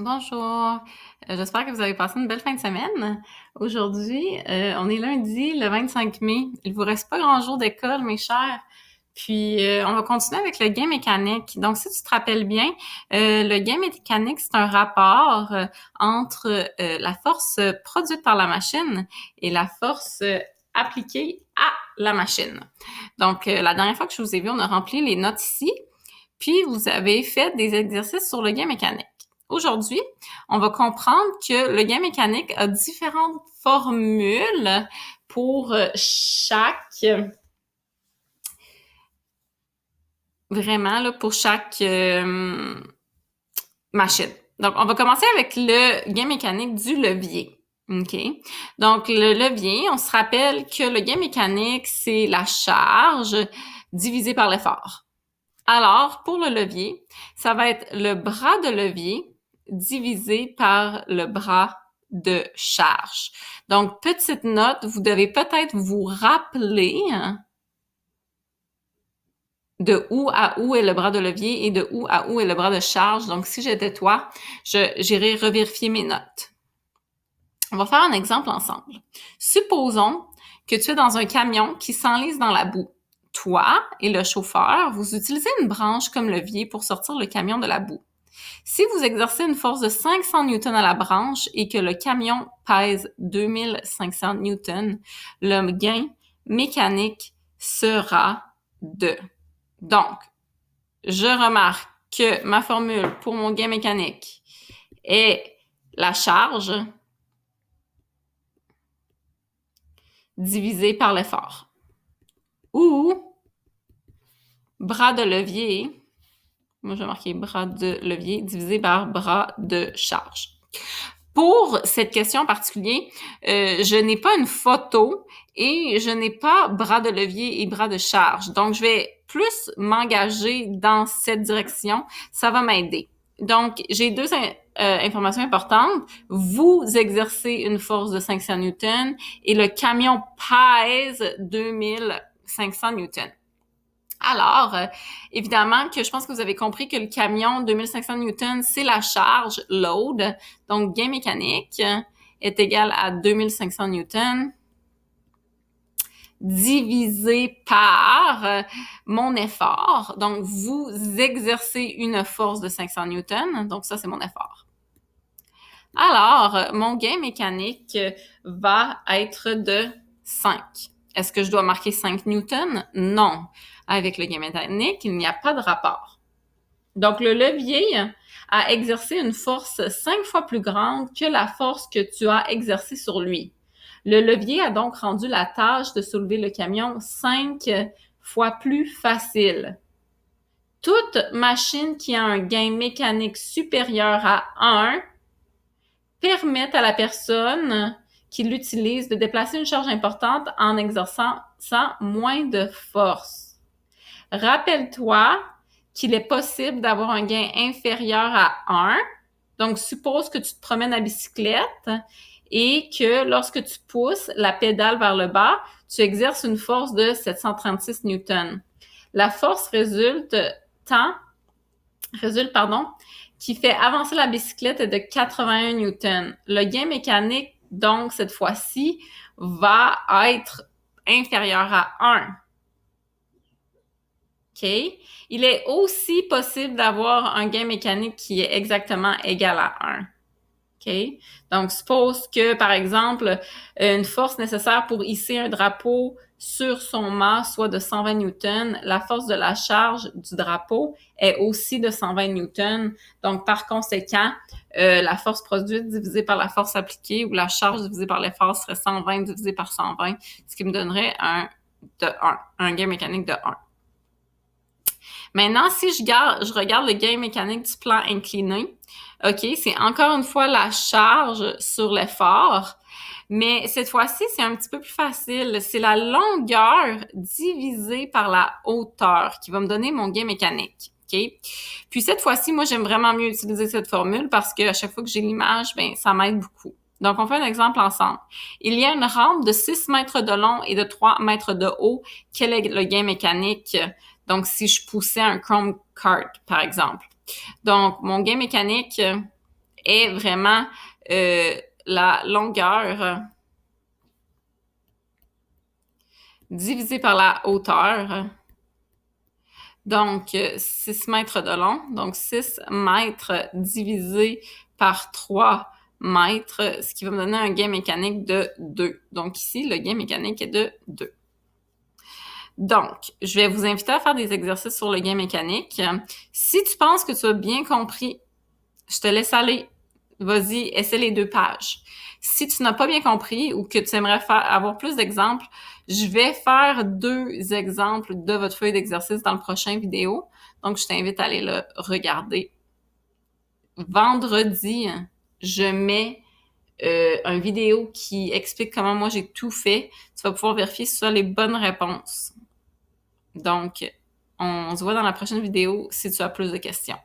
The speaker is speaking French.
Bonjour, j'espère que vous avez passé une belle fin de semaine. Aujourd'hui, on est lundi, le 25 mai. Il vous reste pas grand jour d'école, mes chers. Puis, on va continuer avec le gain mécanique. Donc, si tu te rappelles bien, le gain mécanique, c'est un rapport entre la force produite par la machine et la force appliquée à la machine. Donc, la dernière fois que je vous ai vu, on a rempli les notes ici, puis vous avez fait des exercices sur le gain mécanique. Aujourd'hui, on va comprendre que le gain mécanique a différentes formules pour chaque pour chaque machine. Donc, on va commencer avec le gain mécanique du levier. OK? Donc, le levier, on se rappelle que le gain mécanique, c'est la charge divisée par l'effort. Alors, pour le levier, ça va être le bras de levier divisé par le bras de charge. Donc, petite note, vous devez peut-être vous rappeler de où à où est le bras de levier et de où à où est le bras de charge. Donc, si j'étais toi, j'irais revérifier mes notes. On va faire un exemple ensemble. Supposons que tu es dans un camion qui s'enlise dans la boue. Toi et le chauffeur, vous utilisez une branche comme levier pour sortir le camion de la boue. Si vous exercez une force de 500 newtons à la branche et que le camion pèse 2500 newtons, le gain mécanique sera de. Donc, je remarque que ma formule pour mon gain mécanique est la charge divisée par l'effort. Ou bras de levier, moi je vais marquer bras de levier divisé par bras de charge. Pour cette question en particulier, je n'ai pas une photo et je n'ai pas bras de levier et bras de charge. Donc, je vais plus m'engager dans cette direction. Ça va m'aider. Donc, j'ai deux informations importantes. Vous exercez une force de 500 newtons et le camion pèse 2500 newtons. Alors, évidemment que je pense que vous avez compris que le camion 2500 newtons, c'est la charge, load. Donc, gain mécanique est égal à 2500 newtons divisé par mon effort. Donc, vous exercez une force de 500 newtons. Donc, ça, c'est mon effort. Alors, mon gain mécanique va être de 5. Est-ce que je dois marquer 5 newtons? Non. Avec le gain mécanique, il n'y a pas de rapport. Donc, le levier a exercé une force 5 fois plus grande que la force que tu as exercée sur lui. Le levier a donc rendu la tâche de soulever le camion 5 fois plus facile. Toute machine qui a un gain mécanique supérieur à 1 permet à la personne qui l'utilise de déplacer une charge importante en exerçant moins de force. Rappelle-toi qu'il est possible d'avoir un gain inférieur à 1. Donc, suppose que tu te promènes à bicyclette et que lorsque tu pousses la pédale vers le bas, tu exerces une force de 736 newtons. La force résulte, qui fait avancer la bicyclette est de 81 newtons. Le gain mécanique, donc, cette fois-ci, va être inférieur à 1. OK? Il est aussi possible d'avoir un gain mécanique qui est exactement égal à 1. OK? Donc, suppose que, par exemple, une force nécessaire pour hisser un drapeau sur son mât soit de 120 newtons, la force de la charge du drapeau est aussi de 120 newtons. Donc, par conséquent, la force produite divisée par la force appliquée ou la charge divisée par l'effort serait 120 divisé par 120, ce qui me donnerait un gain mécanique de 1. Maintenant, si je regarde le gain mécanique du plan incliné, OK, c'est encore une fois la charge sur l'effort, mais cette fois-ci, c'est un petit peu plus facile. C'est la longueur divisée par la hauteur qui va me donner mon gain mécanique. OK? Puis cette fois-ci, moi, j'aime vraiment mieux utiliser cette formule parce qu'à chaque fois que j'ai l'image, ben ça m'aide beaucoup. Donc, on fait un exemple ensemble. Il y a une rampe de 6 mètres de long et de 3 mètres de haut. Quel est le gain mécanique? Donc, si je poussais un Chrome Cart, par exemple. Donc, mon gain mécanique est vraiment la longueur divisée par la hauteur. Donc, 6 mètres de long. Donc, 6 mètres divisé par 3 mètres, ce qui va me donner un gain mécanique de 2. Donc, ici, le gain mécanique est de 2. Donc, je vais vous inviter à faire des exercices sur le gain mécanique. Si tu penses que tu as bien compris, je te laisse aller. Vas-y, essaie les 2 pages. Si tu n'as pas bien compris ou que tu aimerais avoir plus d'exemples, je vais faire 2 exemples de votre feuille d'exercice dans le prochain vidéo. Donc, je t'invite à aller le regarder. Vendredi, je mets une vidéo qui explique comment moi j'ai tout fait. Tu vas pouvoir vérifier si tu as les bonnes réponses. Donc, on se voit dans la prochaine vidéo si tu as plus de questions.